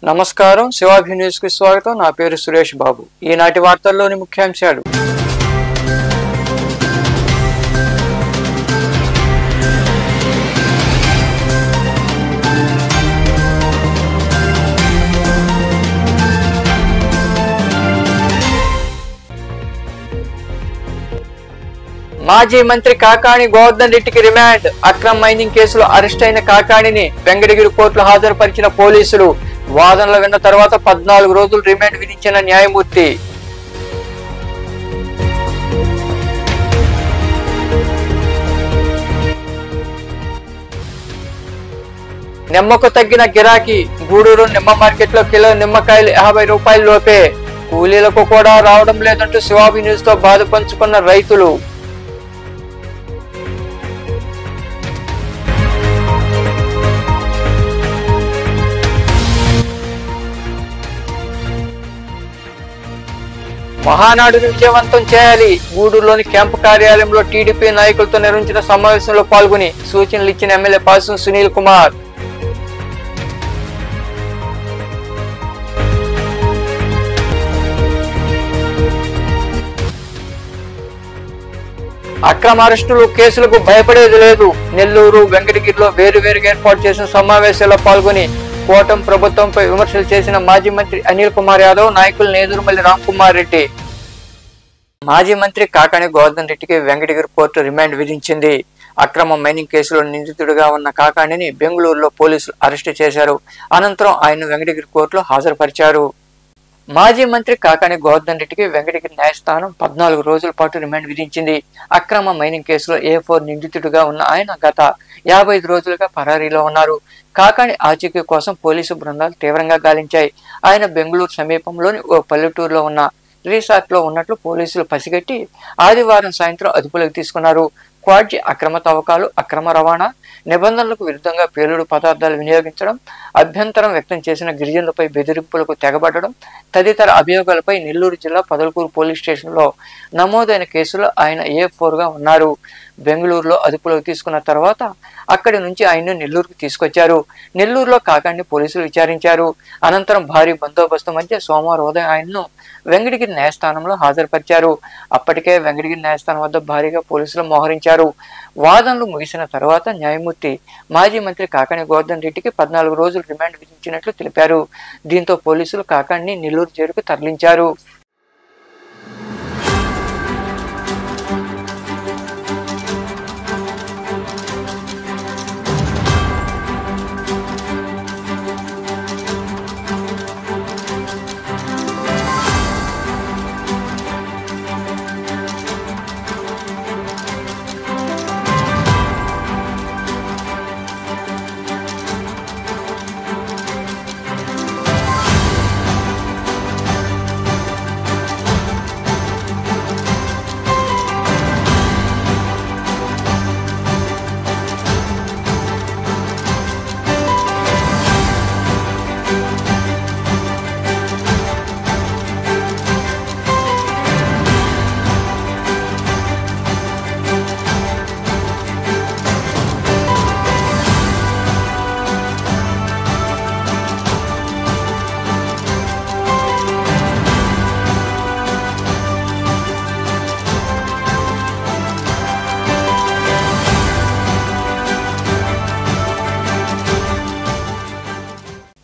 నమస్కారం శివాభి న్యూస్ కి స్వాగతం। నా పేరు సురేష్ బాబు। ఈనాటి వార్తల్లోని ముఖ్యాంశాలు। మాజీ మంత్రి కాకాణి గోవర్ధన్ రెడ్డికి రిమాండ్। అక్రమ్ మైనింగ్ కేసులో అరెస్ట్ అయిన కాకాణిని వెంకటగిరి కోర్టులో హాజరుపరిచిన పోలీసులు। వాదనలు విన్న తర్వాత 14 రోజులు రిమాండ్ విధించిన న్యాయమూర్తి। నిమ్మకు తగ్గిన గిరాకీ। గూడూరు నిమ్మ మార్కెట్ లో కిలో నిమ్మకాయలు 50 రూపాయల లోపే। కూలీలకు కూడా రావడం లేదంటూ శివాభి న్యూస్ తో బాధ పంచుకున్న రైతులు। మహానాడును విజయవంతం చేయాలి। గూడూరులోని క్యాంపు కార్యాలయంలో టీడీపీ నాయకులతో నిర్వహించిన సమావేశంలో పాల్గొని సూచనలు ఇచ్చిన ఎమ్మెల్యే పాసం సునీల్ కుమార్। అక్రమ అరెస్టులు కేసులకు భయపడేది లేదు। నెల్లూరు వెంకటగిరిలో వేరువేరుగా ఏర్పాటు చేసిన సమావేశాల్లో పాల్గొని కూటమి ప్రభుత్వంపై విమర్శలు చేసిన మాజీ మంత్రి అనిల్ కుమార్ యాదవ్ నాయకులు నేదురుమల్లి రామ్ కుమార్ రెడ్డి। మాజీ మంత్రి కాకాణి గోవర్ధన్ రెడ్డికి వెంకటగిరి కోర్టు రిమాండ్ విధించింది। అక్రమ మైనింగ్ కేసులో నిందితుడిగా ఉన్న కాకాణిని బెంగళూరులో పోలీసులు అరెస్టు చేశారు। అనంతరం ఆయన వెంకటగిరి కోర్టులో హాజరుపరిచారు। మాజీ మంత్రి కాకాణి గోవర్ధన్ రెడ్డికి వెంకటగిరి న్యాయస్థానం 14 రోజుల పాటు రిమాండ్ విధించింది। అక్రమ మైనింగ్ కేసులో A4 నిందితుడిగా ఉన్న ఆయన గత 55 రోజులుగా పరారీలో ఉన్నారు। కాకాణి ఆచూకీ కోసం పోలీసు బృందాలు తీవ్రంగా గాలించాయి। ఆయన బెంగళూరు సమీపంలోని ఓ పల్లెటూరులో ఉన్న రిసార్ట్ లో ఉన్నట్లు పోలీసులు పసిగట్టి ఆదివారం సాయంత్రం అదుపులోకి తీసుకున్నారు। క్వాడ్జీ అక్రమ తవ్వకాలు, అక్రమ రవాణా, నిబంధనలకు విరుద్ధంగా పేలుడు పదార్థాలు వినియోగించడం, అభ్యంతరం వ్యక్తం చేసిన గిరిజనులపై బెదిరింపులకు తెగబడడం తదితర అభియోగాలపై నెల్లూరు జిల్లా పొదలకూరు పోలీస్ స్టేషన్లో నమోదైన కేసులో ఆయన A4గా ఉన్నారు। బెంగళూరులో అదుపులోకి తీసుకున్న తర్వాత అక్కడి నుంచి ఆయన్ను నెల్లూరుకు తీసుకొచ్చారు। నెల్లూరులో కాకాణిని పోలీసులు విచారించారు। అనంతరం భారీ బందోబస్తు మధ్య సోమవారం ఉదయం ఆయన్ను వెంకటగిరి న్యాయస్థానంలో హాజరుపరిచారు। అప్పటికే వెంకటగిరి న్యాయస్థానం వద్ద భారీగా పోలీసులు మోహరించారు। వాదనలు ముగిసిన తర్వాత న్యాయమూర్తి మాజీ మంత్రి కాకాణి గోవర్ధన్ రెడ్డికి 14 రోజులు రిమాండ్ విధించినట్లు తెలిపారు। దీంతో పోలీసులు కాకాణిని నెల్లూరు జైలుకు తరలించారు।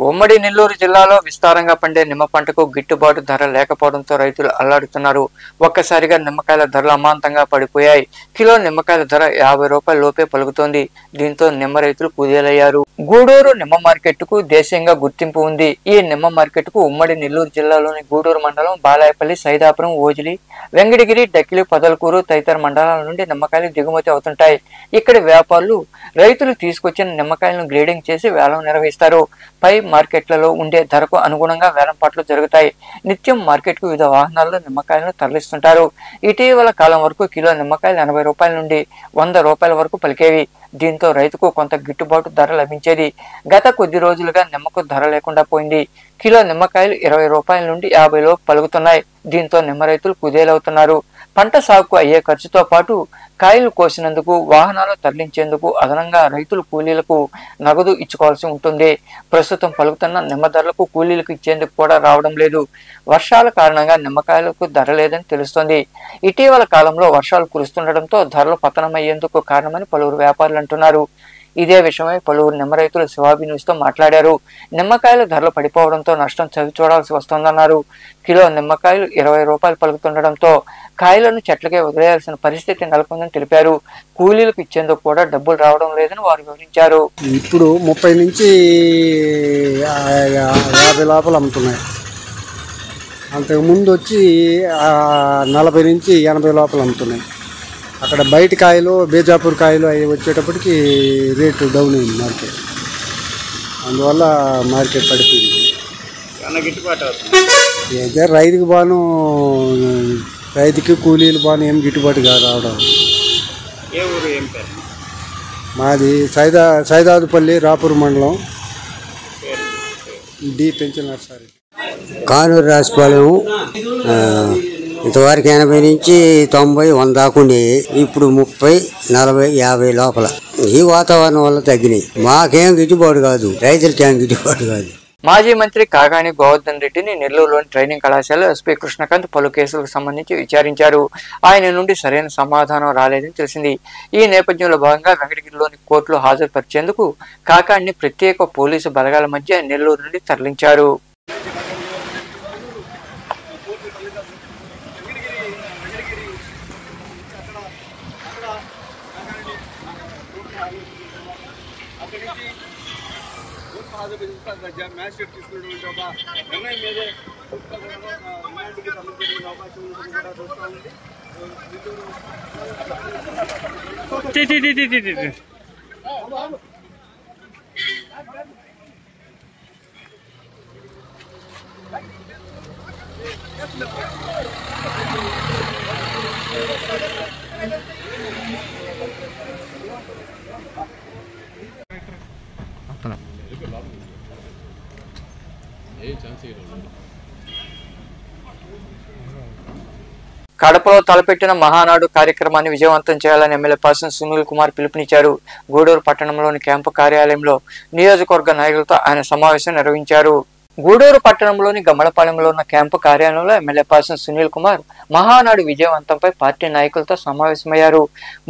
ఉమ్మడి నెల్లూరు జిల్లాలో విస్తారంగా పండే నిమ్మ పంటకు గిట్టుబాటు ధర లేకపోవడంతో రైతులు అల్లాడుతున్నారు। ఒక్కసారిగా నిమ్మకాయల ధరలు అమాంతంగా పడిపోయాయి। కిలో నిమ్మకాయల ధర 50 రూపాయల లోపే పలుకుతోంది। దీంతో నిమ్మ రైతులు కుదేలయ్యారు। గూడూరు నిమ్మ మార్కెట్ కు దేశీయంగా గుర్తింపు ఉంది। ఈ నిమ్మ మార్కెట్ కు ఉమ్మడి నెల్లూరు జిల్లాలోని గూడూరు మండలం, బాలాయపల్లి, సైదాపురం, ఓజిలి, వెంకటగిరి, డక్కిలి, పొదలకూరు తదితర మండలాల నుండి నిమ్మకాయలు దిగుమతి అవుతుంటాయి। ఇక్కడి వ్యాపారులు రైతులు తీసుకొచ్చిన నిమ్మకాయలను గ్రేడింగ్ చేసి వేలం నిర్వహిస్తారు। పై మార్కెట్లలో ఉండే ధరకు అనుగుణంగా వేలంపాట్లు జరుగుతాయి। నిత్యం మార్కెట్ కు వివిధ వాహనాల్లో నిమ్మకాయలను తరలిస్తుంటారు। ఇటీవల కాలం వరకు కిలో నిమ్మకాయలు 80 రూపాయల నుండి 100 రూపాయల వరకు పలికేవి। దీంతో రైతుకు కొంత గిట్టుబాటు ధర లభించేది। గత కొద్ది రోజులుగా నిమ్మకు ధర లేకుండా పోయింది। కిలో నిమ్మకాయలు 20 రూపాయల నుండి 50 లోపు పలుకుతున్నాయి। దీంతో నిమ్మ రైతులు కుదేలవుతున్నారు। పంట సాగుకు అయ్యే ఖర్చుతో పాటు కాయలు కోసినందుకు వాహనాలు తరలించేందుకు అదనంగా రైతులు కూలీలకు నగదు ఇచ్చుకోవాల్సి ఉంటుంది. ప్రస్తుతం పలుకుతున్న నిమ్మ ధరలకు కూలీలకు ఇచ్చేందుకు కూడా రావడం లేదు. వర్షాల కారణంగా నిమ్మకాయలకు ధర లేదని తెలుస్తోంది. ఇటీవల కాలంలో వర్షాలు కురుస్తుండటంతో ధరలు పతనమయ్యేందుకు కారణమని పలువురు వ్యాపారులు అంటున్నారు. ఇదే విషయమై పలువురు నిమ్మ రైతులు శివాబి న్యూస్ తో మాట్లాడారు. నిమ్మకాయల ధరలు పడిపోవడంతో నష్టం చవి చూడాల్సి వస్తోందన్నారు. కిలో నిమ్మకాయలు 20 రూపాయలు పలుకుతుండటంతో కాయలను చెట్లకే వదిలేయాల్సిన పరిస్థితి నెలకొందని తెలిపారు. కూలీలకు ఇచ్చేందుకు కూడా డబ్బులు రావడం లేదని వారు వివరించారు. ఇప్పుడు 30 నుంచి 50 లోపల అమ్ముతున్నాయి. అంతకుముందు వచ్చి 40 నుంచి 80 లోపల అమ్ముతున్నాయి. అక్కడ బయట కాయలు బేజాపూర్ కాయలు అవి వచ్చేటప్పటికి రేటు డౌన్ అయింది మార్కెట్. అందువల్ల మార్కెట్ పడిపోయింది. అయితే రైతుకి బాను రైతుకి కూలీలు బాను ఏం గిట్టుబాటు రావడం. మాది సైదాదుపల్లి రాపూర్ మండలం డి పెంచిన నర్సరీ కానూరు రాసిపాలెం. ఇంతవరకు 80 నుంచి 90, 100 దాకా ఉండేవి. ఇప్పుడు 30, 40, 50 లోపల. ఈ వాతావరణం వల్ల తగ్గినాయి. మాకేం గిట్టుబాటు కాదు, రైతులకేం గిట్టుబాటు కాదు. మాజీ మంత్రి కాకాని గోవర్ధన్ రెడ్డిని నెల్లూరులోని ట్రైనింగ్ కళాశాలలో ఎస్పీ కృష్ణకాంత్ పలు కేసులకు సంబంధించి విచారించారు. ఆయన నుండి సరైన సమాధానం రాలేదని తెలిసింది. ఈ నేపథ్యంలో భాగంగా వెంకటగిరిలోని కోర్టులో హాజరుపరిచేందుకు కాకాణిని ప్రత్యేక పోలీసు బలగాల మధ్య నెల్లూరు నుండి తరలించారు. కడపలో తలపెట్టిన మహానాడు కార్యక్రమాన్ని విజయవంతం చేయాలని ఎమ్మెల్యే పర్సన్ సునీల్ కుమార్ పిలుపునిచ్చారు. గూడూరు పట్టణంలోని క్యాంపు కార్యాలయంలో నియోజకవర్గ నాయకులతో ఆయన సమావేశం నిర్వహించారు. గూడూరు పట్టణంలోని గమ్మలపాలెంలో ఉన్న క్యాంపు కార్యాలయంలో ఎమ్మెల్యే పర్సన్ సునీల్ కుమార్ మహానాడు విజయవంతంపై పార్టీ నాయకులతో సమావేశమయ్యారు.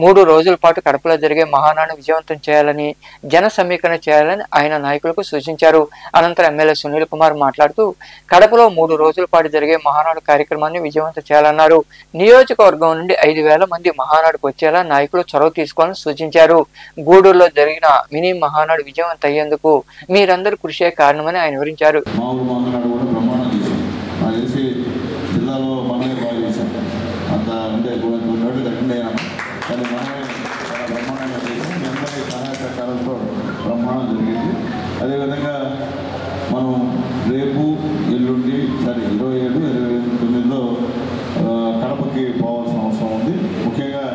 3 రోజుల పాటు కడపలో జరిగే మహానాడు విజయవంతం చేయాలని, జన సమీకరణ చేయాలని ఆయన నాయకులకు సూచించారు. అనంతరం ఎమ్మెల్యే సునీల్ కుమార్ మాట్లాడుతూ కడపలో 3 రోజుల పాటు జరిగే మహానాడు కార్యక్రమాన్ని విజయవంతం చేయాలన్నారు. నియోజకవర్గం నుండి 5,000 మంది మహానాడుకు వచ్చేలా నాయకులు చొరవ తీసుకోవాలని సూచించారు. గూడూరులో జరిగిన మినీ మహానాడు విజయవంతం అయ్యేందుకు మీరందరూ కృషి కారణమని ఆయన వివరించారు. మామూలు మహానాడు కూడా బ్రహ్మాండం చేశాం. నాకు తెలిసి జిల్లాలో మనమే బాగా చేశాం. అంత అంటే కొన్ని నోట్లు కట్టిండే కానీ మనమే చాలా బ్రహ్మాండంగా చేసాం. మీ అందరి సహాయ సహకారంతో బ్రహ్మాండం జరిగింది. అదేవిధంగా మనం రేపు ఎల్లుండి 27, 29లో కడపకి పోవాల్సిన అవసరం ఉంది. ముఖ్యంగా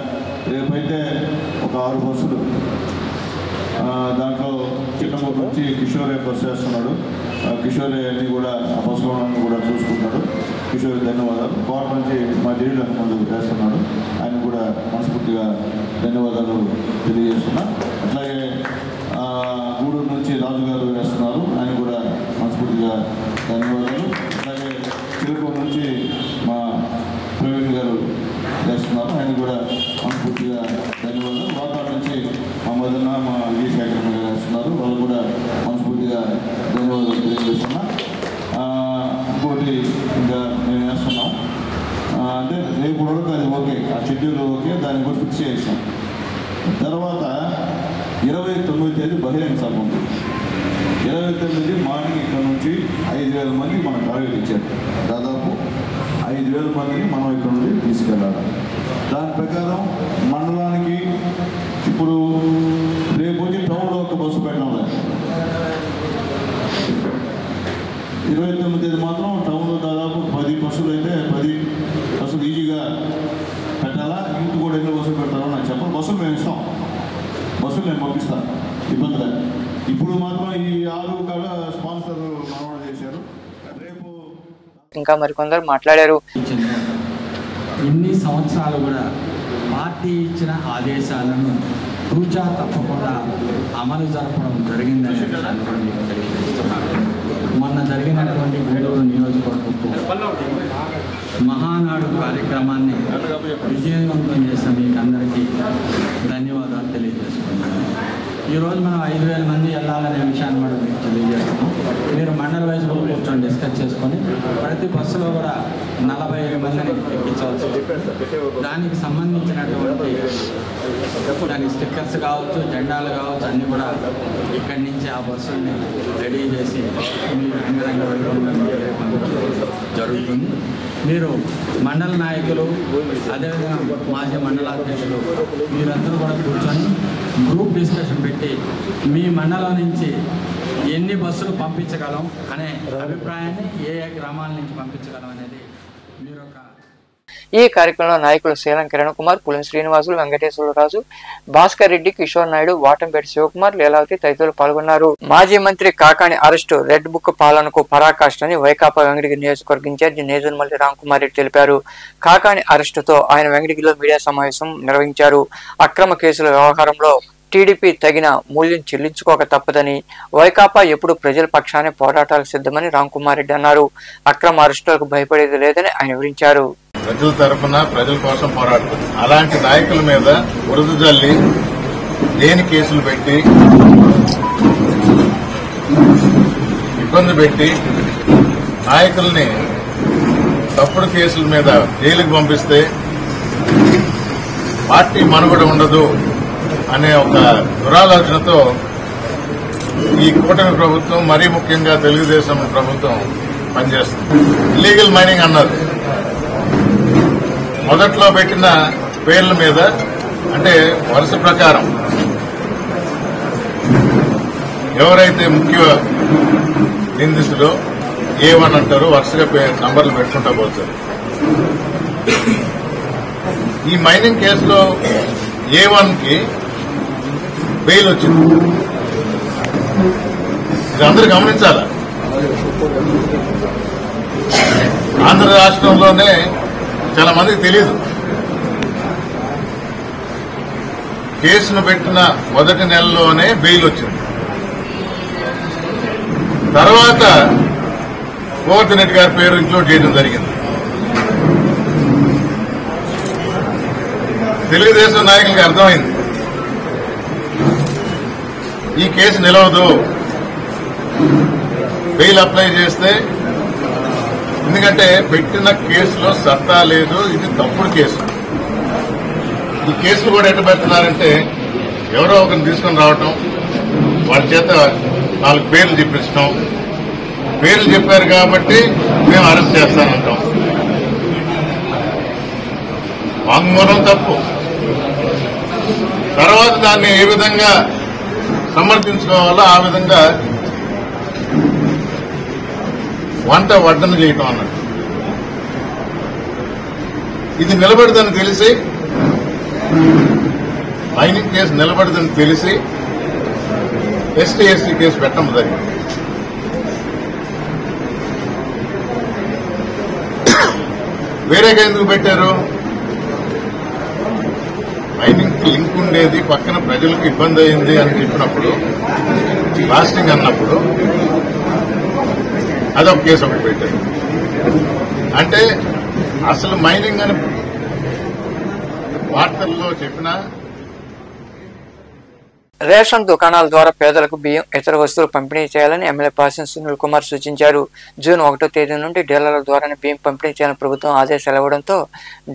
రేపైతే ఒక 6 బస్సులు, దాంట్లో చిన్నమూరు నుంచి కిషోర్ బస్సు చేస్తున్నాడు. కిషోర్ అన్ని కూడా ఆ బస్సులను కూడా చూసుకుంటాడు. కిషోర్ ధన్యవాదాలు. కోట నుంచి మా జైలు ముందుకు చేస్తున్నాడు. ఆయన కూడా మనస్ఫూర్తిగా ధన్యవాదాలు తెలియజేస్తున్నా. అట్లాగే గూడూరు నుంచి రాజు గారు వేస్తున్నారు. ఆయన కూడా మనస్ఫూర్తిగా ధన్యవాదాలు. అట్లాగే చిరుకూరు నుంచి మా ప్రవీణ్ గారు చేస్తున్నారు. ఆయన కూడా మనస్ఫూర్తిగా ధన్యవాదాలు. వాతావరణ నుంచి మా మదన మా విజయశేఖర్ గారు వేస్తున్నారు. వాళ్ళు కూడా మనస్ఫూర్తిగా ధన్యవాదాలు తెలియజేస్తున్నా. ఇంకోటి ఇంకా మేము వేస్తున్నాం అంటే రేపు వరకు అది ఓకే, ఆ షెడ్యూల్ ఓకే, దాన్ని కూడా ఫిక్స్ చేసాం. తర్వాత 29వ తేదీ బహిరంగ సభ ఉంది. 29 మార్నింగ్ ఇక్కడ నుంచి 5,000 మంది మనం టార్గెట్ ఇచ్చారు. దాదాపు 5,000 మందిని మనం ఇక్కడ నుండి తీసుకెళ్ళాలి. దాని ప్రకారం మండలానికి ఇప్పుడు రేపు వచ్చి టౌన్లో ఒక బస్సు పెట్టడం లేదు. 29వ తేదీ మాత్రం టౌన్లో దాదాపు 10 బస్సులు అయితే 10 బస్సులు ఈజీగా పెట్టాలా. ఇంటి కూడా ఎన్నో బస్సులు పెడతారో నాకు చెప్పండి. బస్సులు మేము ఇస్తాం, బస్సులు నేను పంపిస్తాను, ఇబ్బంది లేదు. ఇప్పుడు మాత్రం ఈ 6 కూడా స్పాన్సర్ మనవాళ్ళు చేశారు. రేపు ఇంకా మరికొందరు మాట్లాడారు. ఎన్ని సంవత్సరాలు కూడా పార్టీ ఇచ్చిన ఆదేశాలను తూచా తప్పకుండా అమలు జరపడం జరిగిందనే విషయాన్ని కూడా మీకు తెలియజేస్తున్నాను. మొన్న జరిగినటువంటి గూడూరు నియోజకవర్గపు మహానాడు కార్యక్రమాన్ని విజయవంతం చేసిన మీకు అందరికీ ధన్యవాదాలు తెలియజేసుకున్నాను. ఈరోజు మనం 5,000 మంది వెళ్ళాలనే విషయాన్ని కూడా మీకు తెలియజేస్తున్నాం. మీరు మండల వైజ్ కూర్చొని డిస్కస్ చేసుకొని ప్రతి బస్సులో కూడా 45 మందిని ఎక్కించవచ్చు. దానికి సంబంధించినటువంటి దానికి స్టిక్కర్స్ కావచ్చు, జెండాలు కావచ్చు, అన్నీ కూడా ఇక్కడి నుంచి ఆ బస్సుల్ని రెడీ చేసి మీరు అంగరంగ వైభవంగా జరుగుతుంది. మీరు మండల నాయకులు, అదేవిధంగా మాజీ మండలాధ్యక్షులు మీరందరూ కూడా కూర్చొని గ్రూప్ డిస్కషన్ పెట్టి మీ మండలం నుంచి ఎన్ని బస్సులు పంపించగలం అనే అభిప్రాయాన్ని ఏ గ్రామాల నుంచి పంపించగలం అనేది మీరు ఒక ఈ కార్యక్రమంలో నాయకులు శీలం కిరణ్ కుమార్, పులిం శ్రీనివాసులు, వెంకటేశ్వరరాజు, భాస్కర్ రెడ్డి, కిషోర్ నాయుడు, వాటంపేట శివకుమార్, లీలావతి తదితరులు పాల్గొన్నారు. మాజీ మంత్రి కాకాణి అరెస్టు రెడ్ బుక్ పాలనకు పరాకాష్ట అని వైకాపా వెంకటగిరి నియోజకవర్గ ఇన్ఛార్జి నేదురుమల్లి రామ్కుమార్ రెడ్డి తెలిపారు. కాకాణి అరెస్టుతో ఆయన వెంకటగిరిలో మీడియా సమావేశం నిర్వహించారు. అక్రమ కేసుల వ్యవహారంలో టీడీపీ తగిన మూల్యం చెల్లించుకోక తప్పదని, వైకాపా ఎప్పుడు ప్రజల పక్షానే పోరాటాలకు సిద్ధమని రామ్కుమార్ రెడ్డి అన్నారు. అక్రమ అరెస్టులకు భయపడేది లేదని ఆయన వివరించారు. ప్రజల తరఫున ప్రజల కోసం పోరాడుతుంది. అలాంటి నాయకుల మీద బురద జల్లి లేని కేసులు పెట్టి ఇబ్బంది పెట్టి నాయకుల్ని తప్పుడు కేసుల మీద జైలుకు పంపిస్తే పార్టీ మనుగడ ఉండదు అనే ఒక దురాలోచనతో ఈ కూటమి ప్రభుత్వం, మరీ ముఖ్యంగా తెలుగుదేశం ప్రభుత్వం పనిచేస్తుంది. ఇల్లీగల్ మైనింగ్ అన్నారు. మొదట్లో పెట్టిన పేర్ల మీద అంటే వరుస ప్రకారం ఎవరైతే ముఖ్య నిందితులో A1 అంటారు, వరుసగా నంబర్లు పెట్టుకుంటా పోతారు. ఈ మైనింగ్ కేసులో A1కి బెయిల్ వచ్చింది. ఇది అందరూ గమనించాలా. ఆంధ్ర రాష్ట్రంలోనే చాలా మందికి తెలియదు. కేసును పెట్టిన మొదటి నెలలోనే బెయిల్ వచ్చింది. తర్వాత గోవర్ధన్ రెడ్డి గారి పేరు ఇంక్లూడ్ చేయడం జరిగింది. తెలుగుదేశం నాయకులకి అర్థమైంది ఈ కేసు నిలవదు, బెయిల్ అప్లై చేస్తే, ఎందుకంటే పెట్టిన కేసులో సత్తా లేదు, ఇది తప్పుడు కేసు. ఈ కేసులు కూడా ఎట్ట పెడుతున్నారంటే ఎవరో ఒకరిని తీసుకుని రావటం, వాళ్ళ చేత 4 పేర్లు చెప్పించడం, పేర్లు చెప్పారు కాబట్టి మేము అరెస్ట్ చేస్తానంటాం. వాంగ్మూలం తప్పు. తర్వాత దాన్ని ఏ విధంగా సమర్థించుకోవాలో ఆ విధంగా వంట వడ్డన చేయటం అన్నట్టు. ఇది నిలబడదని తెలిసి, మైనింగ్ కేసు నిలబడదని తెలిసి ST/SC కేసు పెట్టడం జరిగింది. వేరేగా ఎందుకు పెట్టారు? మైనింగ్ లింక్ ఉండేది, పక్కన ప్రజలకు ఇబ్బంది అయింది అని చెప్పినప్పుడు, బ్లాస్టింగ్ అన్నప్పుడు అదొక కేసు ఒకటి పెట్టారు. అంటే అసలు మైనింగ్ అని వార్తల్లో చెప్పినా రేషన్ దుకాణాల ద్వారా పేదలకు బియ్యం, ఇతర వస్తువులు పంపిణీ చేయాలని ఎమ్మెల్యే పాసం సునీల్ కుమార్ సూచించారు. జూన్ 1వ తేదీ నుండి డీలర్ల ద్వారానే బియ్యం పంపిణీ చేయాలని ప్రభుత్వం ఆదేశాలు ఇవ్వడంతో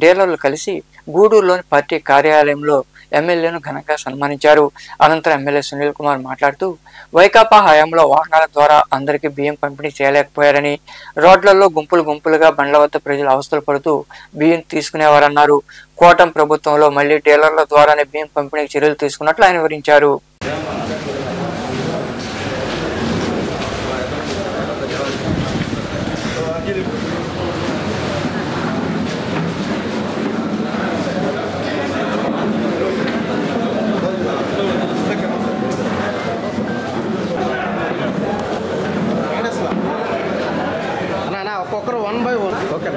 డీలర్లు కలిసి గూడూరులోని పార్టీ కార్యాలయంలో ఎమ్మెల్యేను ఘనంగా సన్మానించారు. అనంతరం ఎమ్మెల్యే సునీల్ కుమార్ మాట్లాడుతూ వైకాపా హయాంలో వాహనాల ద్వారా అందరికీ బియ్యం పంపిణీ చేయలేకపోయారని, రోడ్లలో గుంపులుగా బండ్ల వద్ద ప్రజలు అవస్థలు పడుతూ బియ్యం తీసుకునేవారన్నారు. కూటమి ప్రభుత్వంలో మళ్లీ డీలర్ల ద్వారానే బియ్యం పంపిణీకి చర్యలు తీసుకున్నట్లు ఆయన వివరించారు. ఒక్కొక్కరు 1 by 1. ఓకే.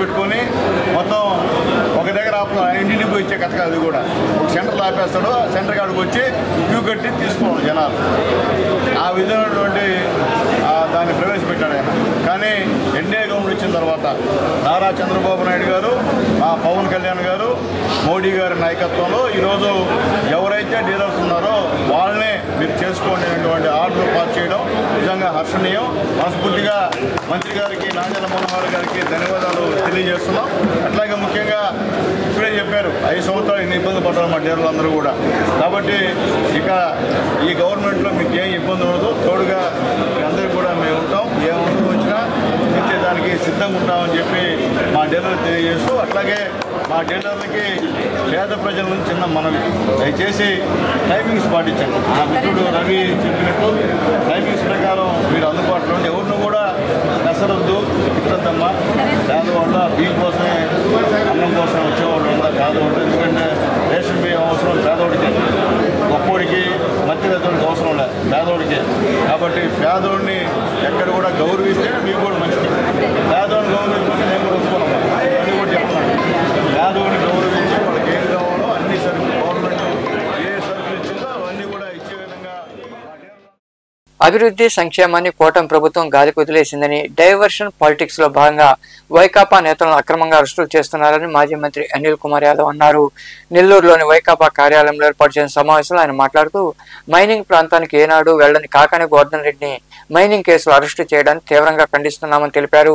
పెట్టుకొని మొత్తం ఒక దగ్గర ఇంటికి పోయి ఇచ్చే కథ కాదు. అది కూడా ఒక సెంటర్లో ఆపేస్తాడు, సెంటర్ కాడికి వచ్చి క్యూ కట్టి తీసుకోవాలి జనాలు. ఆ విధమైనటువంటి దాన్ని ప్రవేశపెట్టాడు ఆయన. కానీ ఎన్డీఏ గవర్నమెంట్ వచ్చిన తర్వాత నారా చంద్రబాబు నాయుడు గారు, పవన్ కళ్యాణ్ గారు, మోడీ గారి నాయకత్వంలో ఈరోజు ఎవరైతే డీలర్స్ ఉన్నారో వాళ్ళనే మీరు చేసుకోండి అనేటువంటి ఆర్డర్ పాస్ చేయడం నిజంగా హర్షణీయం. మనస్ఫూర్తిగా మంత్రి గారికి, నాంజల మనోహర్ గారికి ధన్యవాదాలు తెలియజేస్తున్నాం. అట్లాగే ముఖ్యంగా ఇప్పుడే చెప్పారు 5 సంవత్సరాలు ఇన్ని ఇబ్బంది పడ్డారు మా డీలర్లు అందరూ కూడా. కాబట్టి ఇక ఈ గవర్నమెంట్లో మీకు ఏం ఇబ్బంది ఉండదు, తోడుగా అందరికీ కూడా మేము ఉంటాం. ఏ అవసరం వచ్చినా ఇచ్చేదానికి సిద్ధంగా ఉంటామని చెప్పి మా డీలర్లు తెలియజేస్తూ, అట్లాగే మా డీలర్లకి పేద ప్రజల నుంచి చిన్న మనవి, దయచేసి టైమింగ్స్ పాటించండి. ఆ మిత్రుడు రవి చెప్పినట్టు టైమింగ్స్ ప్రకారం మీరు అందుబాటులో ఉండి ఎవరిని కూడా నెసరొద్దు, తిట్టద్దమ్మా. పేదవాళ్ళ బియ్యం కోసమే, అన్నం కోసం వచ్చేవాళ్ళు ఉందా పేదవాళ్ళు. ఎందుకంటే రేషన్ బియ్యం అవసరం పేదవాడికి, గొప్పోడికి, మధ్యతరగతికి అవసరం లేదు, పేదవాడికి. కాబట్టి పేదవాడిని ఎక్కడ కూడా గౌరవిస్తే మీకు కూడా మంచిది. పేదవాడిని గౌరవించుకుంటే నేను కూడా ఒప్పుకున్నాను, అది కూడా చెప్తున్నాను. పేదవాడిని గౌరవించి వాళ్ళకి ఏం కావాలో అన్ని సరుకులు గవర్నమెంట్ ఏ సరుకులు ఇచ్చిందో అవన్నీ కూడా ఇచ్చే విధంగా. అభివృద్ధి సంక్షేమాన్ని కూటమి ప్రభుత్వం గాలికి వదిలేసిందని, డైవర్షన్ పాలిటిక్స్ లో భాగంగా వైకాపా నేతలను అక్రమంగా అరెస్టులు చేస్తున్నారని మాజీ మంత్రి అనిల్ కుమార్ యాదవ్ అన్నారు. నెల్లూరులోని వైకాపా కార్యాలయంలో ఏర్పాటు చేసిన సమావేశంలో ఆయన మాట్లాడుతూ, మైనింగ్ ప్రాంతానికి ఏనాడు వెళ్లని కాకాని గోవర్ధన్ రెడ్డిని మైనింగ్ కేసులో అరెస్టు చేయడాన్ని తీవ్రంగా ఖండిస్తున్నామని తెలిపారు.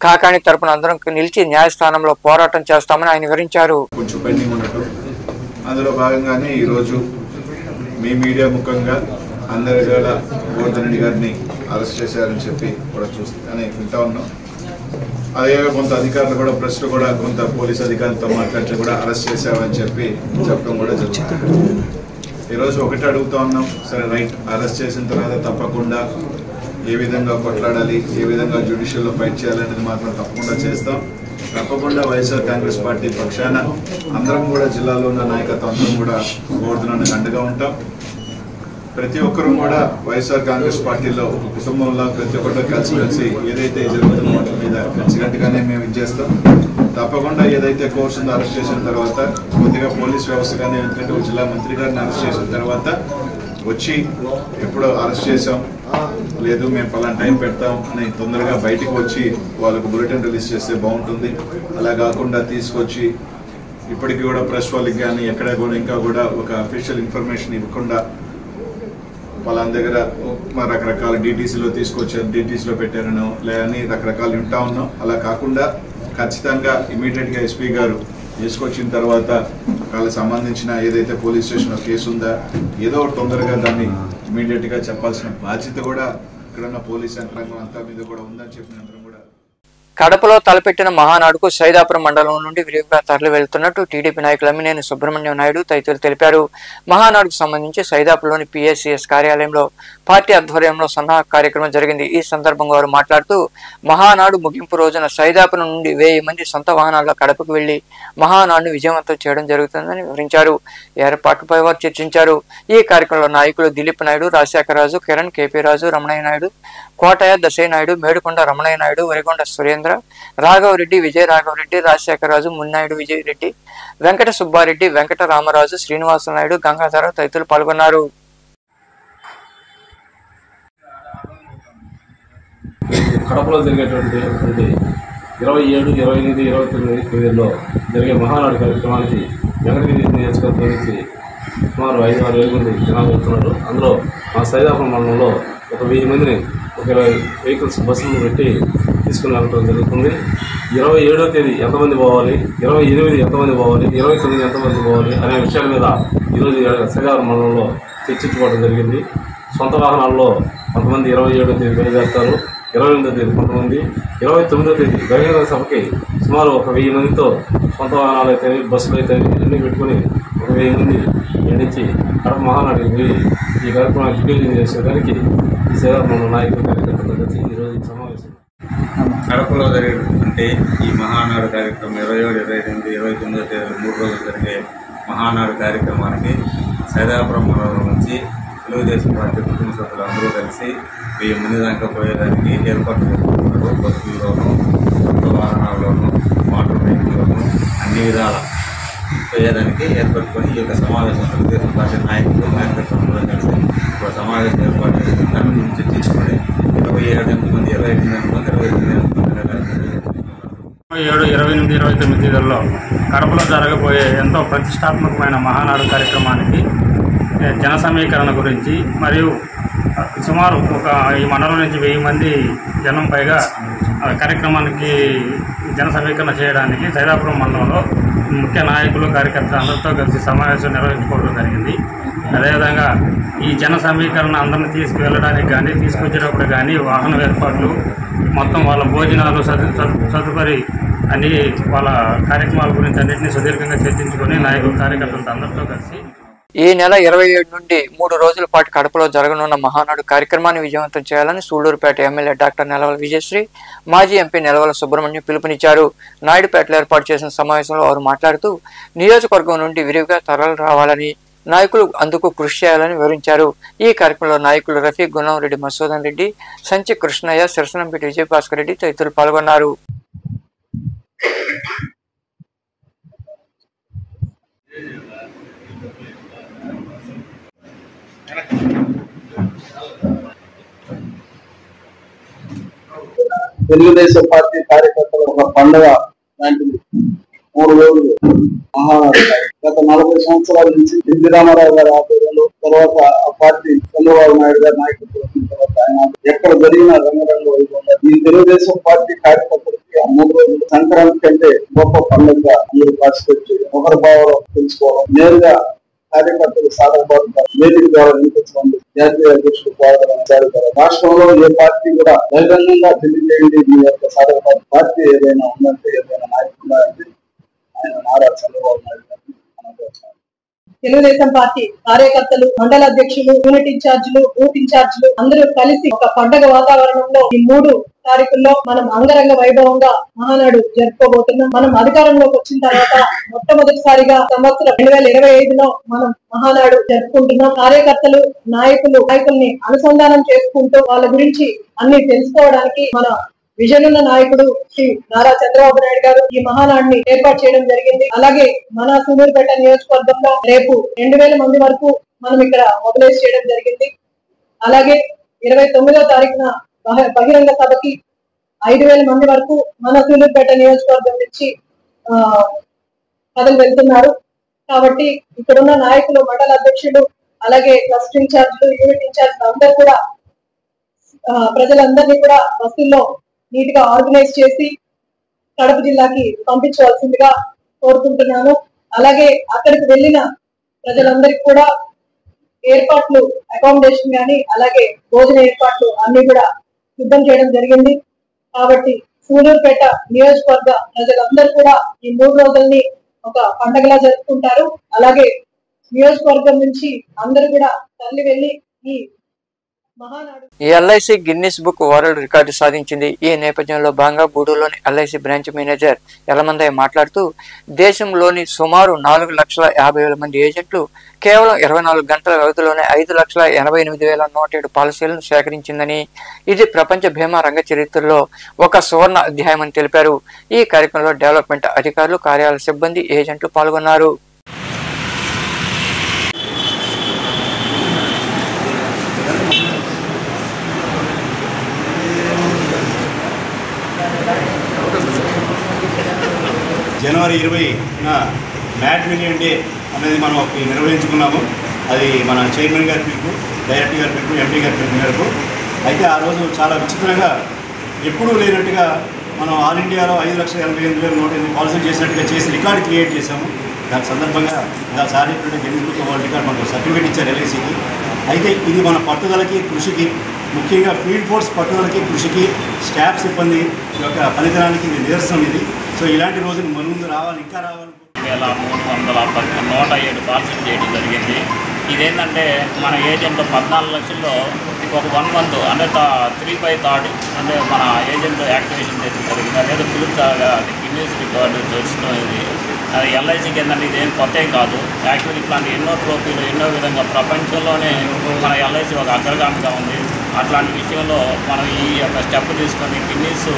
కాకాని తరపున అందరం నిలిచి న్యాయస్థానంలో పోరాటం చేస్తామని ఆయన వివరించారు. అందులో భాగంగానే ఈరోజు మీ మీడియా ముఖంగా అందరి వేళ గోవర్ధన్ రెడ్డి గారిని అరెస్ట్ చేశారని చెప్పి కూడా చూస్తానే వింటా ఉన్నాం. అదే కొంత అధికారులు కూడా ప్రెస్లో కూడా కొంత పోలీస్ అధికారులతో మాట్లాడితే కూడా అరెస్ట్ చేశామని చెప్పి చెప్పడం కూడా జరుగుతుంది. ఈరోజు ఒకటి అడుగుతా ఉన్నాం, సరే రైట్, అరెస్ట్ చేసిన తర్వాత తప్పకుండా ఏ విధంగా కొట్లాడాలి, ఏ విధంగా జ్యుడిషియల్లో ఫైట్ చేయాలనేది మాత్రం తప్పకుండా చేస్తాం. తప్పకుండా వైఎస్ఆర్ కాంగ్రెస్ పార్టీ పక్షాన అందరం కూడా జిల్లాలో ఉన్న నాయకత్వం అందరం కూడా గోవర్ధనానికి అండగా ఉంటాం. ప్రతి ఒక్కరూ కూడా వైఎస్ఆర్ కాంగ్రెస్ పార్టీలో ఒక కుటుంబంలో ప్రతి ఒక్కరు కలిసి ఏదైతే జరుగుతున్న వాటి మీద కలిసికట్టుగానే మేము ఇచ్చేస్తాం. తప్పకుండా ఏదైతే కోర్సు ఉందో అరెస్ట్ చేసిన తర్వాత కొద్దిగా పోలీస్ వ్యవస్థ కానీ, ఎందుకంటే జిల్లా మంత్రి గారిని అరెస్ట్ చేసిన తర్వాత వచ్చి ఎప్పుడో అరెస్ట్ చేసాం, లేదు మేము పలానా టైం పెడతాం అని తొందరగా బయటికి వచ్చి వాళ్ళకు బులెటిన్ రిలీజ్ చేస్తే బాగుంటుంది. అలా కాకుండా తీసుకొచ్చి ఇప్పటికీ కూడా ప్రెస్ వాళ్ళకి కానీ ఎక్కడ కూడా ఇంకా కూడా ఒక అఫీషియల్ ఇన్ఫర్మేషన్ ఇవ్వకుండా వాళ్ళ దగ్గర రకరకాల డీటీసీలో తీసుకొచ్చారు, డీటీసీలో పెట్టారనో లేదని రకరకాలు వింటా ఉన్నాం. అలా కాకుండా ఖచ్చితంగా ఇమీడియట్గా ఎస్పీ గారు తీసుకొచ్చిన తర్వాత వాళ్ళకి సంబంధించిన ఏదైతే పోలీస్ స్టేషన్లో కేసు ఉందా ఏదో తొందరగా దాన్ని ఇమీడియట్గా చెప్పాల్సిన బాధ్యత కూడా ఇక్కడున్న పోలీస్ యంత్రాంగం అంతా మీద కూడా ఉందని చెప్పిన అందరం కూడా. కడపలో తలపెట్టిన మహానాడుకు సైదాపురం మండలం నుండి విరివిగా తరలి వెళ్తున్నట్టు టీడీపీ నాయకులు అమ్మినేని సుబ్రహ్మణ్యం నాయుడు తదితరులు తెలిపారు. మహానాడుకు సంబంధించి సైదాపురంలోని PSCS కార్యాలయంలో పార్టీ ఆధ్వర్యంలో సన్నాహక కార్యక్రమం జరిగింది. ఈ సందర్భంగా వారు మాట్లాడుతూ, మహానాడు ముగింపు రోజున సైదాపురం నుండి 1000 మంది సొంత వాహనాల్లో కడపకు వెళ్లి మహానాడును విజయవంతం చేయడం జరుగుతుందని వివరించారు. ఏర్పాట్లపై వారు చర్చించారు. ఈ కార్యక్రమంలో నాయకులు దిలీప్ నాయుడు, రాజశేఖరరాజు, కిరణ్, KP రాజు, రమణయ్య నాయుడు, కోటయ్య, దశయ్య నాయుడు, మేడుకొండ రమణయ్య నాయుడు, వరికొండ సురేంద్ర, రాఘవరెడ్డి, విజయ రాఘవరెడ్డి, రాజశేఖరరాజు, మున్నాయుడు, విజయ్ రెడ్డి, వెంకట సుబ్బారెడ్డి, వెంకట రామరాజు, శ్రీనివాస నాయుడు, గంగాధర తదితరులు పాల్గొన్నారు. కడపలో జరిగేటువంటి 27, 28, 29 తేదీల్లో జరిగే మహానాడు కార్యక్రమానికి వెంకటగిరి నియోజకవర్గం నుంచి సుమారు 5-6 వేల మంది జనాలు వెళ్తున్నారు. అందులో మా సైదాపురం మండలంలో ఒక 1000 మందిని ఒక 20 వెహికల్స్ బస్సులు పెట్టి తీసుకుని వెళ్ళడం జరుగుతుంది. 27వ తేదీ ఎంతమంది పోవాలి, 28 ఎంతమంది పోవాలి, 29 ఎంతమంది పోవాలి అనే విషయాల మీద ఈరోజు సైదాపురం మండలంలో చర్చించుకోవడం జరిగింది. సొంత వాహనాల్లో కొంతమంది 27వ తేదీ బయలుదేరుతారు, 28వ తేదీ కొంతమంది, 29వ తేదీ బహిరంగ సభకి సుమారు ఒక 1000 మందితో సొంత వాహనాలు అయితే బస్సులు అయితే అన్నీ పెట్టుకుని ఒక 1000 మంది ఎండించి కడప మహానాడికి పోయి ఈ కార్యక్రమాన్ని దిగ్విజయం చేసేదానికి ఈ సైదాపురంలో నాయకులు కార్యకర్తలు కలిసి ఈరోజు ఈ సమావేశం. కడపలో జరిగేటువంటి ఈ మహానాడు కార్యక్రమం 27, 28, 29వ తేదీ 3 రోజులు జరిగే మహానాడు కార్యక్రమానికి సైదాపురం మండలం నుంచి తెలుగుదేశం పార్టీ కుటుంబ సభ్యులు అందరూ కలిసి 1000 మంది దాకా పోయేదానికి ఏర్పాటు చేసుకుంటున్నారు. బస్సుల్లోనూ, కొత్త వాహనాల్లోనూ, అన్ని విధాల చేయడానికి ఏర్పడుకొని ఈ యొక్క సమావేశం తెలుగుదేశం పార్టీ నాయకులు కార్యకర్తలు అందరం కలిసి ఒక సమావేశం ఏర్పాటు చేసి దాని గురించి చర్చించుకొని 27 మంది 28 మంది 28 తేదీల్లో కడపలో జరగబోయే ఎంతో ప్రతిష్టాత్మకమైన మహానాడు కార్యక్రమానికి జన సమీకరణ గురించి మరియు సుమారు ఈ మండలం నుంచి 1000 మంది జనం పైగా కార్యక్రమానికి జన సమీకరణ చేయడానికి సైదాపురం మండలంలో ముఖ్య నాయకులు కార్యకర్తలు అందరితో కలిసి సమావేశం నిర్వహించుకోవడం జరిగింది. అదేవిధంగా ఈ జన సమీకరణ అందరిని తీసుకువెళ్ళడానికి కానీ తీసుకొచ్చేటప్పుడు కానీ వాహన ఏర్పాట్లు మొత్తం వాళ్ళ భోజనాలు తదుపరి అన్ని వాళ్ళ కార్యక్రమాల గురించి అన్నింటినీ సుదీర్ఘంగా చర్చించుకొని నాయకులు కార్యకర్తలతో అందరితో కలిసి ఈ నెల 27 నుండి 3 రోజుల పాటు కడపలో జరగనున్న మహానాడు కార్యక్రమాన్ని విజయవంతం చేయాలని సూళ్లూరుపేట ఎమ్మెల్యే డాక్టర్ నెలవల విజయశ్రీ, మాజీ ఎంపీ నెలవల సుబ్రహ్మణ్యం పిలుపునిచ్చారు. నాయుడుపేటలో ఏర్పాటు చేసిన సమావేశంలో వారు మాట్లాడుతూ నియోజకవర్గం నుండి విరివిగా తరలి రావాలని, నాయకులు అందుకు కృషి చేయాలని వివరించారు. ఈ కార్యక్రమంలో నాయకులు రఫీక్, గుణం రెడ్డి, మసూదన్ రెడ్డి, సంచి కృష్ణయ్య, సిరసనంపేట విజయభాస్కర్ రెడ్డి తదితరులు పాల్గొన్నారు. తెలుగుదేశం పార్టీ కార్యకర్తల ఒక పండుగ లాంటిది 3 రోజులు మహానాడు. గత 40 సంవత్సరాల నుంచి ఎన్టీ రామారావు గారి ఆధ్వర్యంలో, తర్వాత ఆ పార్టీ చంద్రబాబు నాయుడు గారి నాయకత్వం తర్వాత ఆయన ఎక్కడ జరిగిన రంగరంగ వైభవంగా ఈ తెలుగుదేశం పార్టీ కార్యకర్తలకి ఆ 3 రోజులు సంక్రాంతి కంటే గొప్ప పండుగగా మీరు పార్టిసిపేట్ చేయడం, ఒకరి భావాలు తెలుసుకోవడం, నేరుగా కార్యకర్తలు సాధకబాటు వేదిక ద్వారా వినిపించడం, జాతీయ అధ్యక్షుడు పాల్గొనడం. రాష్ట్రంలో ఏ పార్టీ కూడా బహిరంగంగా తెలియజేయండి మీ యొక్క సాధకబాటు పార్టీ ఏదైనా ఉందంటే, ఏదైనా నాయకుడు అంటే ఆయన నారా చంద్రబాబు నాయుడు గారు. తెలుగుదేశం పార్టీ కార్యకర్తలు, మండల అధ్యక్షులు, యూనిట్ ఇన్ఛార్జీలు, బూత్ ఇన్ఛార్జీలు అందరూ కలిసి ఒక పండగ వాతావరణంలో ఈ 3 తారీఖుల్లో మనం అంగరంగ వైభవంగా మహానాడు జరుపుకోబోతున్నాం. మనం అధికారంలోకి వచ్చిన తర్వాత మొట్టమొదటిసారిగా సంవత్సరం 2025లో మనం మహానాడు జరుపుకుంటున్నాం. కార్యకర్తలు, నాయకుల్ని అనుసంధానం చేసుకుంటూ వాళ్ళ గురించి అన్ని తెలుసుకోవడానికి మన విజన్ ఉన్న నాయకుడు శ్రీ నారా చంద్రబాబు నాయుడు గారు ఈ మహానాడిని ఏర్పాటు చేయడం జరిగింది. అలాగే మన సూళ్లూరుపేట నియోజకవర్గంలో రేపు 2000 మంది వరకు మనం ఇక్కడ మొబిలైజ్ చేయడం జరిగింది. అలాగే 29వ తారీఖున బహిరంగ సభకి 5000 మంది వరకు మన సూళ్లూరుపేట నియోజకవర్గం నుంచి కథలు వెళ్తున్నారు. కాబట్టి ఇక్కడున్న నాయకులు, మండల అధ్యక్షులు, అలాగే క్లస్టర్ ఇన్ఛార్జీలు, యూనిట్ ఇన్ఛార్జీలు అందరూ కూడా ప్రజలందరినీ కూడా బస్సుల్లో నీట్ గా ఆర్గనైజ్ చేసి కడప జిల్లాకి పంపించవలసిందిగా కోరుకుంటున్నాను. అలాగే అక్కడికి వెళ్ళిన ప్రజలందరికీ కూడా ఏర్పాట్లు, అకామిడేషన్ గాని అలాగే భోజన ఏర్పాట్లు అన్ని కూడా సిద్ధం చేయడం జరిగింది. కాబట్టి సూళ్లూరుపేట నియోజకవర్గ ప్రజలందరూ కూడా ఈ 3 రోజుల్ని ఒక పండగలా జరుపుకుంటారు. అలాగే నియోజకవర్గం నుంచి అందరూ కూడా తరలి వెళ్లి ఈ LIC Guinness book world record సాధించింది. ఈ నేపథ్యంలో భాగంగా గూడూరులోని ఎల్ఐసి బ్రాంచ్ మేనేజర్ యలమందయ్య మాట్లాడుతూ దేశంలోని సుమారు 4,50,000 మంది ఏజెంట్లు కేవలం 24 గంటల వ్యవధిలోనే 5,88,107 పాలసీలను సేకరించిందని, ఇది ప్రపంచ బీమా రంగ చరిత్రలో ఒక సువర్ణ అధ్యాయం అని తెలిపారు. ఈ కార్యక్రమంలో డెవలప్మెంట్ అధికారులు, కార్యాలయ సిబ్బంది, ఏజెంట్లు పాల్గొన్నారు. జనవరి 20న మ్యాట్ మిలియన్ డే అనేది మనం నిర్వహించుకున్నాము. అది మన చైర్మన్ గారి పిలుపు, డైరెక్టర్ గారి పిలుపు, ఎంపీ గారి పిలుపు మేరకు. అయితే ఆ రోజు చాలా విచిత్రంగా ఎప్పుడూ లేనట్టుగా మనం ఆల్ ఇండియాలో 5,88,108 పాలసీ చేసినట్టుగా చేసి రికార్డు క్రియేట్ చేశాము. దాని సందర్భంగా sir Guinness book world record మనకు సర్టిఫికేట్ ఇచ్చారు ఎల్ఐసికి. అయితే ఇది మన పట్టుదలకి, కృషికి, ముఖ్యంగా ఫీల్డ్ ఫోర్స్ పట్టుదలకి, కృషికి, స్టాఫ్ సిబ్బంది యొక్క ఫలితానికి ఇది నిదర్శనం. ఇది సో ఇలాంటి రోజులు మన ముందు రావాలి, ఇంకా రావాలి. 1,307 పాలసీలు చేయడం జరిగింది. ఇదేంటంటే మన ఏజెంట్ 14 లక్షల్లో ఒక 1 month అంటే 3/3 అంటే మన ఏజెంట్ యాక్టివేషన్ చేయడం జరిగింది. అదేదో పిలుపుగా గిన్నిస్ రికార్డు తెలుసుకునేది. అది ఎల్ఐసికి ఏంటంటే ఇదేం కొత్త కాదు. యాక్చువల్లీ ఇట్లాంటి ఎన్నో ట్రోఫీలు ఎన్నో విధంగా ప్రపంచంలోనే మన ఎల్ఐసి ఒక అగ్రగామిగా ఉంది. అట్లాంటి విషయంలో మనం ఈ యొక్క స్టెప్ తీసుకొని గిన్నిస్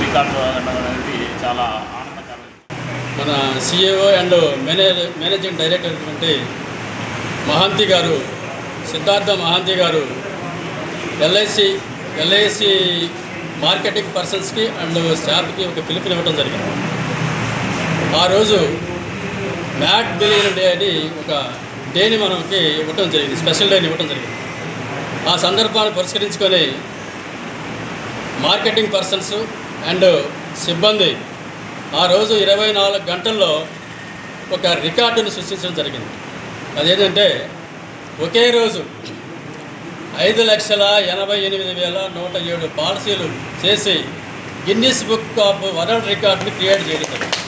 రికార్డు అనేది చాలా ఆనందకరం. మన సిఏఓ అండ్ మేనేజింగ్ డైరెక్టర్ అయినటువంటి మహాంతి గారు, సిద్ధార్థ మహాంతి గారు ఎల్ఐసి మార్కెటింగ్ పర్సన్స్కి అండ్ స్టాఫ్కి ఒక పిలుపునివ్వడం జరిగింది. ఆ రోజు మ్యాట్ బిలియన్ డే అని ఒక డేని మనకి ఇవ్వటం జరిగింది, స్పెషల్ డేని ఇవ్వటం జరిగింది. ఆ సందర్భాన్ని పురస్కరించుకొని మార్కెటింగ్ పర్సన్స్ అండ్ సిబ్బంది ఆ రోజు 24 గంటల్లో ఒక రికార్డును సృష్టించడం జరిగింది. అదేంటంటే ఒకే రోజు 5,88,107 పాలసీలు చేసి గిన్నిస్ బుక్ ఆఫ్ వరల్డ్ రికార్డుని క్రియేట్ చేయడం జరిగింది.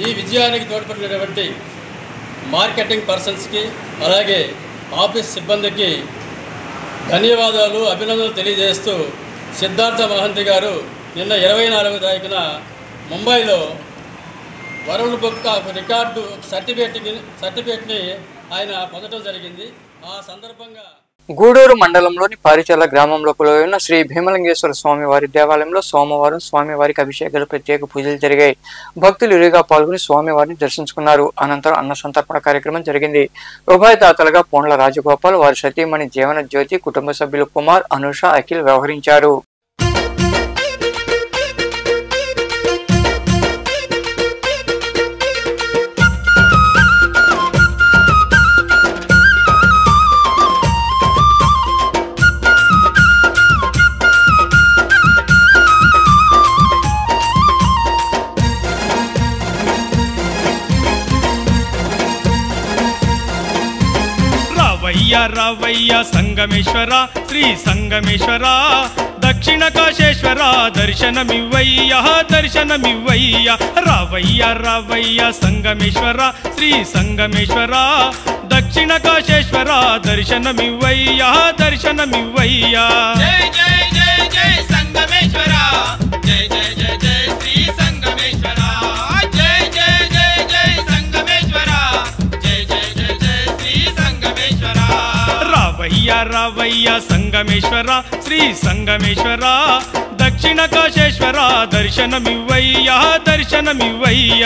ఈ విజయానికి తోడ్పడినటువంటి మార్కెటింగ్ పర్సన్స్కి అలాగే ఆఫీస్ సిబ్బందికి ధన్యవాదాలు, అభినందనలు తెలియజేస్తూ సిద్ధార్థ మహంతి గారు నిన్న 24వ తారీఖున ముంబైలో వరల్డ్ బుక్ ఆఫ్ రికార్డు సర్టిఫికేట్ని ఆయన పొందడం జరిగింది. ఆ సందర్భంగా గూడూరు మండలంలోని పారిచర్ల గ్రామంలో కొలువైన శ్రీ భీమలింగేశ్వర స్వామి వారి దేవాలయంలో సోమవారం స్వామివారికి అభిషేకాలు, ప్రత్యేక పూజలు జరిగాయి. భక్తులు ఇరుగా పాల్గొని స్వామివారిని దర్శించుకున్నారు. అనంతరం అన్న సంతర్పణ కార్యక్రమం జరిగింది. ఉభయదాతలుగా పోండ్ల రాజగోపాల్, వారి సతీమణి జీవన జ్యోతి, కుటుంబ సభ్యులు కుమార్, అనుష, అఖిల్ వ్యవహరించారు. రావయ్య సంగమేశ్వర శ్రీ సంగమేశ్వర దక్షిణ కాశేశ్వర దర్శనమివ్వయ్య దర్శనమివ్వయ్య రావయ్య సంగమేశ్వర శ్రీ సంగమేశ్వర దక్షిణ కాశేశ్వర దర్శనమివ్వయ్య దర్శనమివ్వయ్య. జై జై జై జై సంగమేశ్వర, జై జై జై జై శ్రీ సంగమేశ్వర, జై జై జై జై సంగమేశ్వర, జై జై జై జై శ్రీ సంగమేశ్వర. రావయ్య సంగమేశ్వర శ్రీ సంగమేశ్వర దక్షిణ కాశేశ్వర దర్శనమివ్వయ్య దర్శనమివ్వయ్య.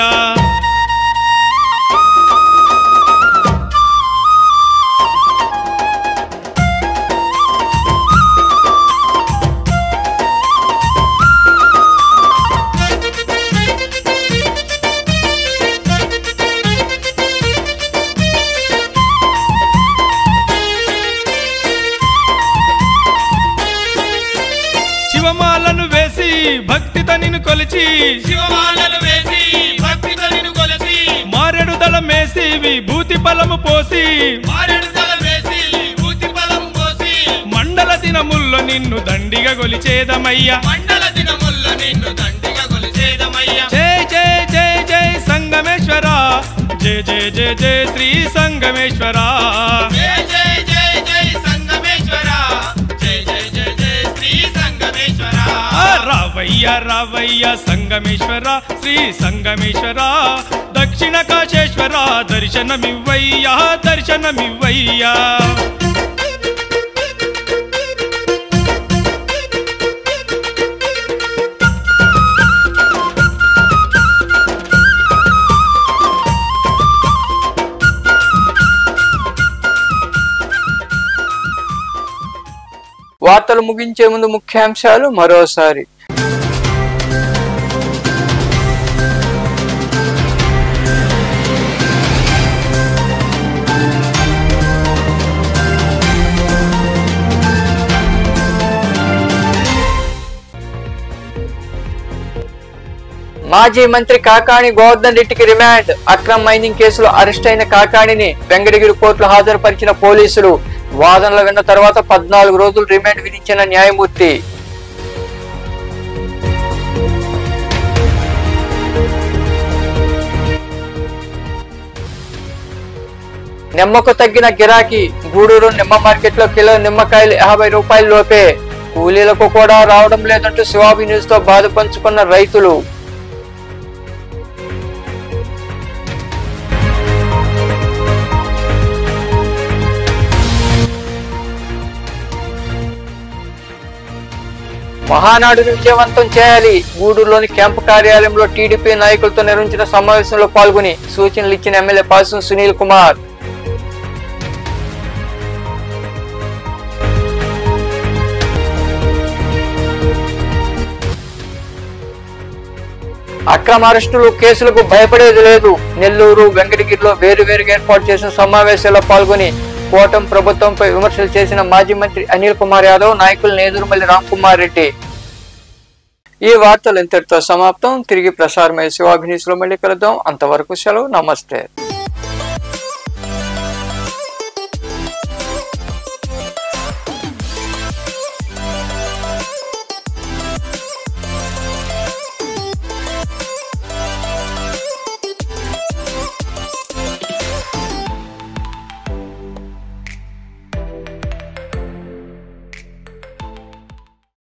శివమాలను వేసి భక్తితో నిన్ను కొలిచి, శివమాలను వేసి భక్తితో నిన్ను కొలిచి, మారేడు దళం వేసి విభూతి ఫలము పోసి, మారేడు దళం వేసి విభూతి ఫలము పోసి, మండల దినముల్లో నిన్ను దండిగా కొలిచేదమయ్య, మండల దినముల్లో నిన్ను దండిగా కొలిచేదమయ్య. జై జై జై జై సంగమేశ్వర, జై జై జై జై శ్రీ సంగమేశ్వర, జై జై జై జై సంగమేశ్వర, జై జై జై జై శ్రీ సంగమేశ్వర. రావయ్య సంగమేశ్వర శ్రీ సంగమేశ్వర దక్షిణ కాశేశ్వర దర్శనమివ్వయ్య దర్శనమివ్వయ్య. వార్తలు ముగించే ముందు ముఖ్యాంశాలు మరోసారి. మాజీ మంత్రి కాకాణి గోవర్ధన్ రెడ్డికి రిమాండ్. అక్రమ్ మైనింగ్ కేసులో అరెస్ట్ అయిన కాకాణిని వెంకటగిరి కోర్టులో హాజరుపరిచిన పోలీసులు. వాదనలు విన్న తర్వాత 14 రోజులు రిమాండ్ విధించిన న్యాయమూర్తి. నిమ్మకు తగ్గిన గిరాకీ. గూడూరు నిమ్మ మార్కెట్ లో కిలో నిమ్మకాయలు 50 రూపాయల లోపే. కూలీలకు కూడా రావడం లేదంటూ శివాబి న్యూస్ తో బాధ పంచుకున్న రైతులు. మహానాడును విజయవంతం చేయాలి. గూడూరులోని క్యాంపు కార్యాలయంలో టీడీపీ నాయకులతో నిర్వహించిన సమావేశంలో పాల్గొని సూచనలు ఇచ్చిన ఎమ్మెల్యే పాసం సునీల్ కుమార్. అక్రమ అరెస్టులు కేసులకు భయపడేది లేదు. నెల్లూరు వెంకటగిరిలో వేరువేరుగా ఏర్పాటు చేసిన సమావేశాల్లో పాల్గొని కూటమి ప్రభుత్వంపై విమర్శలు చేసిన మాజీ మంత్రి అనిల్ కుమార్ యాదవ్, నాయకులు నేదురుమల్లి రామ్కుమార్ రెడ్డి. ఈ వార్తలు ఇంతటితో సమాప్తం. తిరిగి ప్రసారమయ్యే శివాభినీస్ లో మళ్ళీ కలుద్దాం. అంతవరకు సెలవు. నమస్తే.